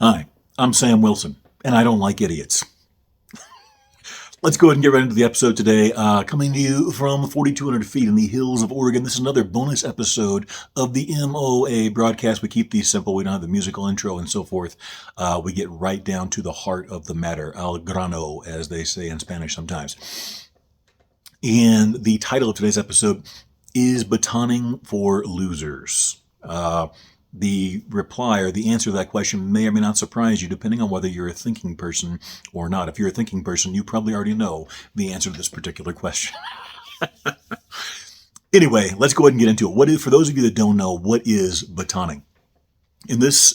Hi, I'm Sam Wilson, and I don't like idiots. Let's go ahead and get right into the episode today. Coming to you from 4,200 feet in the hills of Oregon. This is another bonus episode of the MOA broadcast. We keep these simple. We don't have the musical intro and so forth. We get right down to the heart of the matter, al grano, as they say in Spanish sometimes. And the title of today's episode is Batonning for Losers. The reply or the answer to that question may or may not surprise you, depending on whether you're a thinking person or not. If you're a thinking person, you probably already know the answer to this particular question. Anyway, let's go ahead and get into it. For those of you that don't know, what is batonning? In this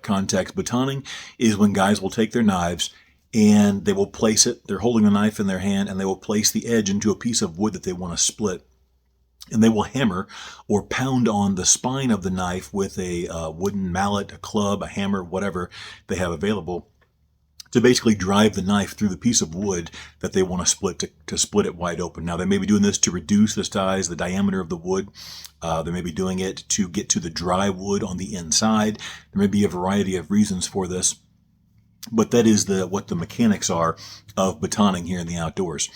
context, batonning is when guys will take their knives and they will place it. They're holding the knife in their hand, and they will place the edge into a piece of wood that they want to split. And they will hammer or pound on the spine of the knife with a wooden mallet, a club, a hammer, whatever they have available, to basically drive the knife through the piece of wood that they want to split, to split it wide open. Now, they may be doing this to reduce the size, the diameter of the wood. They may be doing it to get to the dry wood on the inside. There may be a variety of reasons for this, but that is what the mechanics are of batonning here in the outdoors.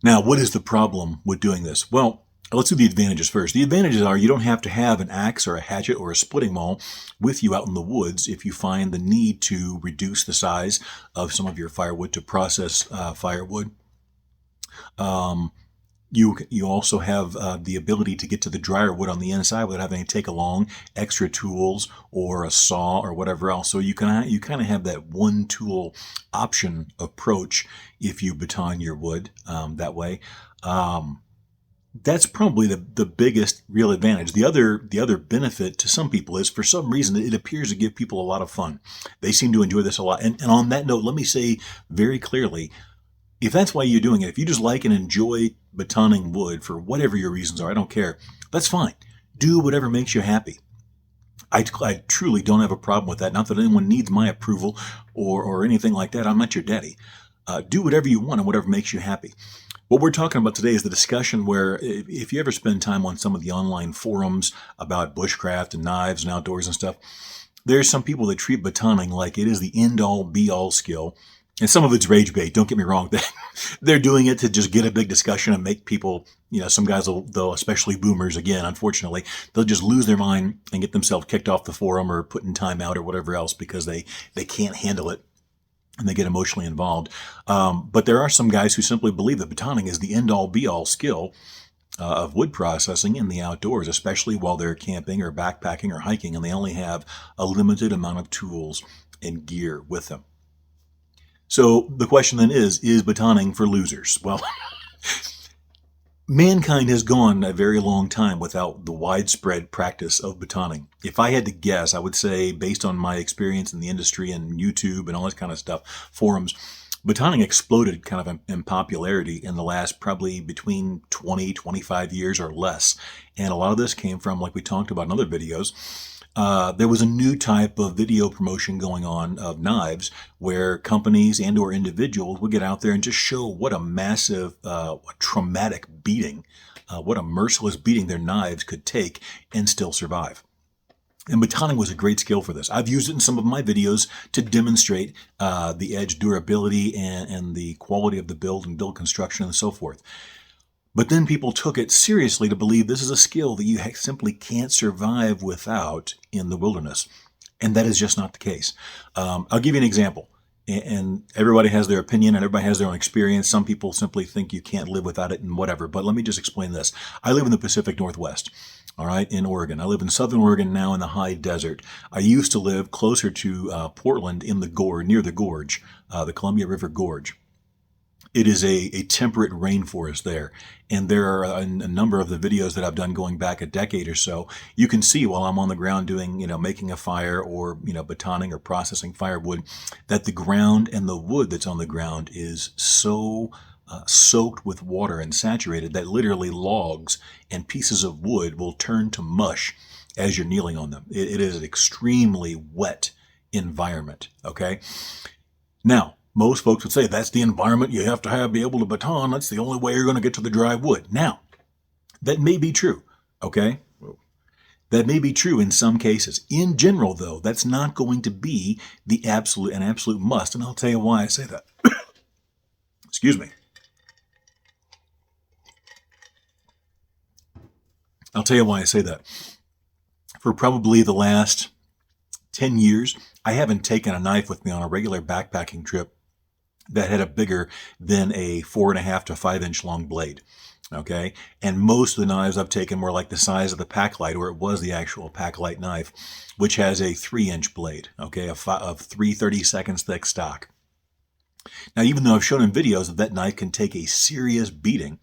Now, what is the problem with doing this? Well, let's do the advantages first. The advantages are you don't have to have an axe or a hatchet or a splitting maul with you out in the woods if you find the need to reduce the size of some of your firewood to process firewood. You also have the ability to get to the drier wood on the inside without having to take along extra tools or a saw or whatever else. So you kind of have that one tool option approach if you baton your wood that way. That's probably the biggest real advantage. The other benefit to some people is, for some reason, it appears to give people a lot of fun. They seem to enjoy this a lot. And on that note, let me say very clearly, if that's why you're doing it, if you just like and enjoy batoning wood for whatever your reasons are, I don't care. That's fine. Do whatever makes you happy. I truly don't have a problem with that. Not that anyone needs my approval or anything like that. I'm not your daddy. Do whatever you want and whatever makes you happy. What we're talking about today is the discussion where, if you ever spend time on some of the online forums about bushcraft and knives and outdoors and stuff, there's some people that treat batoning like it is the end-all, be-all skill. And some of it's rage bait, don't get me wrong. They're doing it to just get a big discussion and make people, some guys, though, especially boomers, again, unfortunately, they'll just lose their mind and get themselves kicked off the forum or put in timeout or whatever else because they can't handle it. And they get emotionally involved. But there are some guys who simply believe that batoning is the end-all, be-all skill of wood processing in the outdoors, especially while they're camping or backpacking or hiking, and they only have a limited amount of tools and gear with them. So the question then is batoning for losers? Well, mankind has gone a very long time without the widespread practice of batoning. If I had to guess, I would say, based on my experience in the industry and YouTube and all that kind of stuff, forums, batoning exploded kind of in popularity in the last probably between 20, 25 years or less. And a lot of this came from, like we talked about in other videos, there was a new type of video promotion going on of knives where companies and or individuals would get out there and just show what a massive, traumatic beating, what a merciless beating their knives could take and still survive. And batoning was a great skill for this. I've used it in some of my videos to demonstrate the edge durability and the quality of the build and build construction and so forth. But then people took it seriously to believe this is a skill that you simply can't survive without in the wilderness. And that is just not the case. I'll give you an example. And everybody has their opinion and everybody has their own experience. Some people simply think you can't live without it and whatever. But let me just explain this. I live in the Pacific Northwest, all right, in Oregon. I live in southern Oregon now in the high desert. I used to live closer to Portland in the gorge, near the gorge, the Columbia River Gorge. It is a temperate rainforest there. And there are a number of the videos that I've done going back a decade or so. You can see while I'm on the ground doing, making a fire or, batoning or processing firewood, that the ground and the wood that's on the ground is so soaked with water and saturated that literally logs and pieces of wood will turn to mush as you're kneeling on them. It is an extremely wet environment, okay? Now, most folks would say that's the environment you have to be able to baton. That's the only way you're going to get to the dry wood. Now, that may be true, okay? That may be true in some cases. In general, though, that's not going to be an absolute must, and I'll tell you why I say that. Excuse me. I'll tell you why I say that. For probably the last 10 years, I haven't taken a knife with me on a regular backpacking trip that had a bigger than a 4.5 to 5 inch long blade. Okay. And most of the knives I've taken were like the size of the Packlight, or it was the actual Packlight knife, which has a 3-inch blade. Okay. Of 3/32 thick stock. Now, even though I've shown in videos that knife can take a serious beating,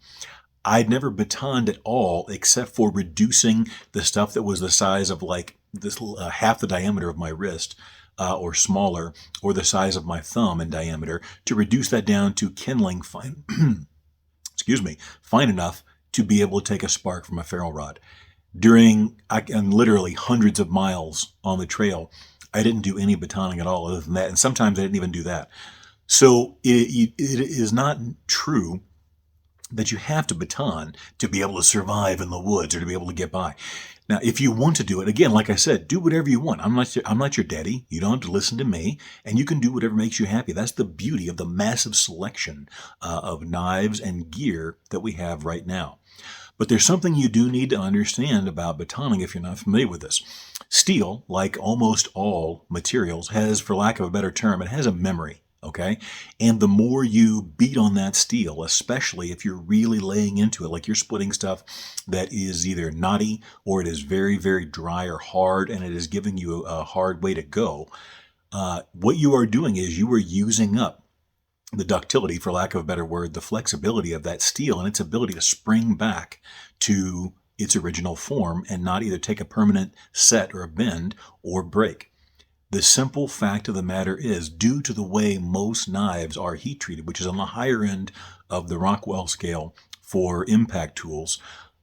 I'd never batoned at all except for reducing the stuff that was the size of like this half the diameter of my wrist, or smaller, or the size of my thumb in diameter, to reduce that down to kindling fine, fine enough to be able to take a spark from a ferro rod. And literally hundreds of miles on the trail, I didn't do any batoning at all other than that, and sometimes I didn't even do that. So it is not true that you have to baton to be able to survive in the woods or to be able to get by. Now, if you want to do it, again, like I said, do whatever you want. I'm not your daddy. You don't have to listen to me, and you can do whatever makes you happy. That's the beauty of the massive selection of knives and gear that we have right now. But there's something you do need to understand about batoning if you're not familiar with this. Steel, like almost all materials, has, for lack of a better term, it has a memory. Okay? And the more you beat on that steel, especially if you're really laying into it, like you're splitting stuff that is either knotty or it is very, very dry or hard, and it is giving you a hard way to go, what you are doing is you are using up the ductility, for lack of a better word, the flexibility of that steel and its ability to spring back to its original form and not either take a permanent set or a bend or break. The simple fact of the matter is, due to the way most knives are heat treated, which is on the higher end of the Rockwell scale for impact tools,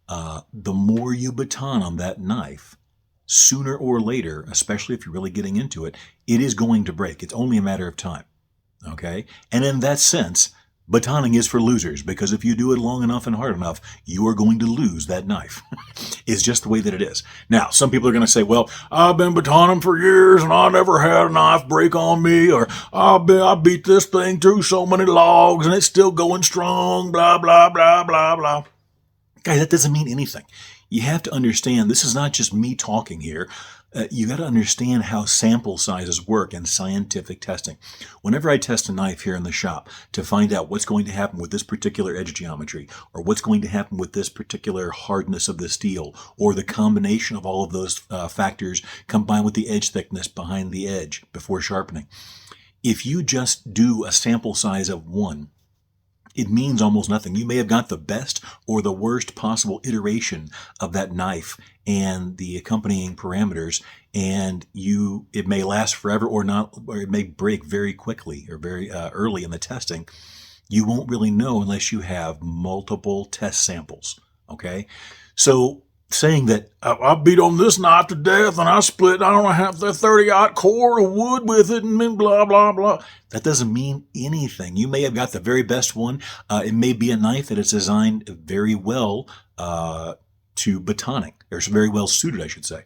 the more you baton on that knife, sooner or later, especially if you're really getting into it, it is going to break. It's only a matter of time. Okay? And in that sense, batoning is for losers, because if you do it long enough and hard enough, you are going to lose that knife. It's just the way that it is. Now, some people are going to say, well, I've been batoning for years and I never had a knife break on me, or I beat this thing through so many logs and it's still going strong, blah, blah, blah, blah, blah. Guys, that doesn't mean anything. You have to understand, this is not just me talking here. You got to understand how sample sizes work in scientific testing. Whenever I test a knife here in the shop to find out what's going to happen with this particular edge geometry, or what's going to happen with this particular hardness of the steel, or the combination of all of those factors combined with the edge thickness behind the edge before sharpening, if you just do a sample size of 1, it means almost nothing. You may have got the best or the worst possible iteration of that knife and the accompanying parameters, and it may last forever or not, or it may break very quickly or very early in the testing. You won't really know unless you have multiple test samples. Okay? So saying that I beat on this knife to death and I split, I don't have the 30-aught core of wood with it and blah, blah, blah. That doesn't mean anything. You may have got the very best one. It may be a knife that is designed very well to batoning, or very well suited, I should say.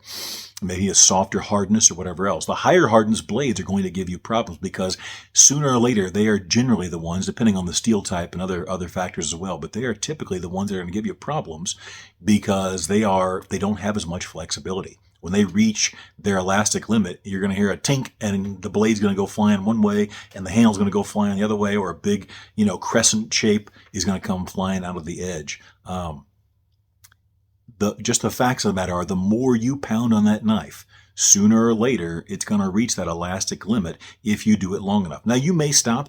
Maybe a softer hardness or whatever else. The higher hardness blades are going to give you problems because sooner or later they are generally the ones, depending on the steel type and other factors as well, but they are typically the ones that are going to give you problems because they don't have as much flexibility. When they reach their elastic limit, you're going to hear a tink and the blade's going to go flying one way and the handle's going to go flying the other way, or a big, crescent shape is going to come flying out of the edge. Just the facts of the matter are, the more you pound on that knife, sooner or later, it's going to reach that elastic limit if you do it long enough. Now, you may stop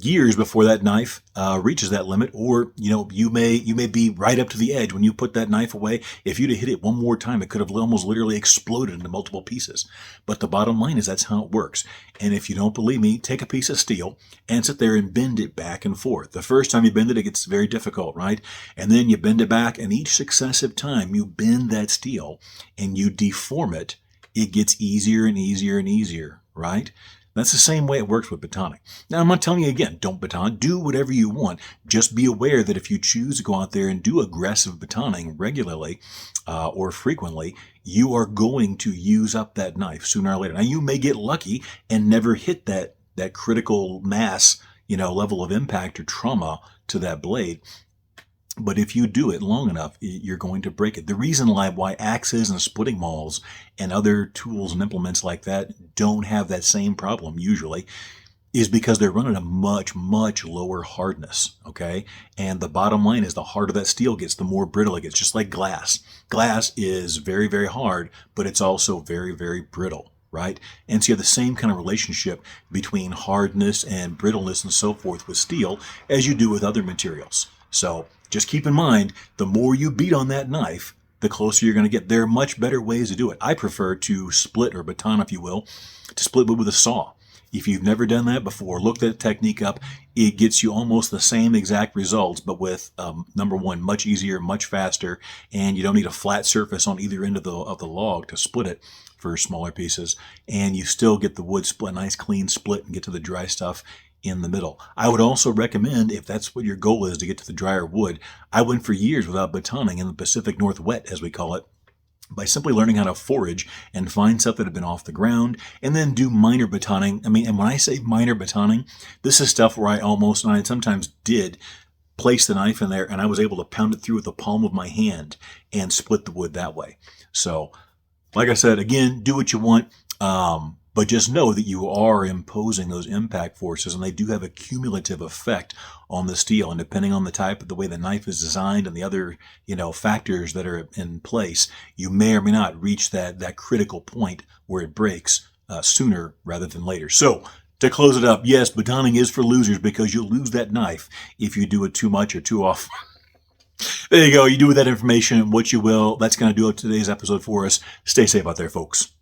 years before that knife reaches that limit, or you may be right up to the edge when you put that knife away. If you'd have hit it one more time, it could have almost literally exploded into multiple pieces. But the bottom line is that's how it works. And if you don't believe me, take a piece of steel and sit there and bend it back and forth. The first time you bend it, it gets very difficult, right? And then you bend it back, and each successive time you bend that steel and you deform it, it gets easier and easier and easier, right? That's the same way it works with batoning. Now, I'm not telling you again, don't baton. Do whatever you want. Just be aware that if you choose to go out there and do aggressive batoning regularly or frequently, you are going to use up that knife sooner or later. Now, you may get lucky and never hit that critical mass, level of impact or trauma to that blade. But if you do it long enough, you're going to break it. The reason why axes and splitting mauls and other tools and implements like that don't have that same problem usually is because they're running a much, much lower hardness, okay? And the bottom line is the harder that steel gets, the more brittle it gets, just like glass. Glass is very, very hard, but it's also very, very brittle, right? And so you have the same kind of relationship between hardness and brittleness and so forth with steel as you do with other materials. So just keep in mind, the more you beat on that knife, the closer you're going to get. There are much better ways to do it. I prefer to split or baton, if you will, to split wood with a saw. If you've never done that before, look that technique up. It gets you almost the same exact results, but with, number one, much easier, much faster, and you don't need a flat surface on either end of the log to split it for smaller pieces, and you still get the wood split, nice clean split, and get to the dry stuff in the middle. I would also recommend, if that's what your goal is, to get to the drier wood, I went for years without batoning in the Pacific Northwest, as we call it, by simply learning how to forage and find stuff that had been off the ground and then do minor batoning. And when I say minor batoning, this is stuff where I sometimes did place the knife in there and I was able to pound it through with the palm of my hand and split the wood that way. So, like I said, again, do what you want. But just know that you are imposing those impact forces, and they do have a cumulative effect on the steel. And depending on the type of the way the knife is designed and the other, factors that are in place, you may or may not reach that critical point where it breaks sooner rather than later. So to close it up, yes, batoning is for losers because you'll lose that knife if you do it too much or too often. There you go. You do with that information what you will. That's going to do it today's episode for us. Stay safe out there, folks.